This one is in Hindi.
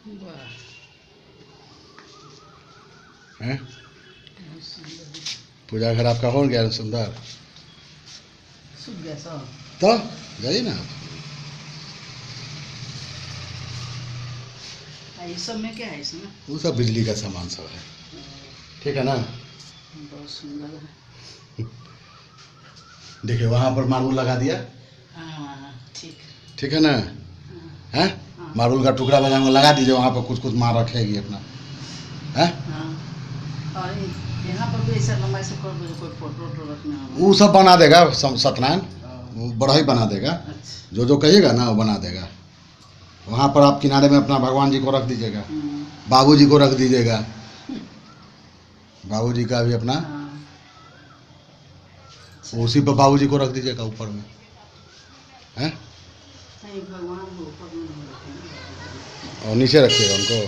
वाह, हैं? बहुत सुंदर। पूजा घर आपका हो गया सुंदर। सूख गया सब। तो जाइए ना। ये सब में क्या है इसमें? वो सब बिजली का सामान सब है। ठीक है ना। बहुत सुंदर है। देखिए वहाँ पर मार्बल लगा दिया। हाँ ठीक। ठीक है ना। हाँ हैं? हाँ मार्बल का टुकड़ा बना लगा दीजिए वहाँ पर, कुछ कुछ माँ रखेगी अपना। हैं? हाँ। और यहाँ पर भी ऐसा लंबाई से कोई फोटो वोटो रखना होगा। वो सब बना देगा सत्यनारायण, वो बड़ा ही बना देगा। अच्छा। जो जो कहिएगा ना वो बना देगा। वहाँ पर आप किनारे में अपना भगवान जी को रख दीजिएगा, बाबूजी को रख दीजिएगा, बाबूजी का भी अपना हाँ। उसी पर बाबूजी को रख दीजिएगा ऊपर में। हैं? नहीं, भगवान को ऊपर में नहीं रखेंगे। और नीचे रखिएगा उनको।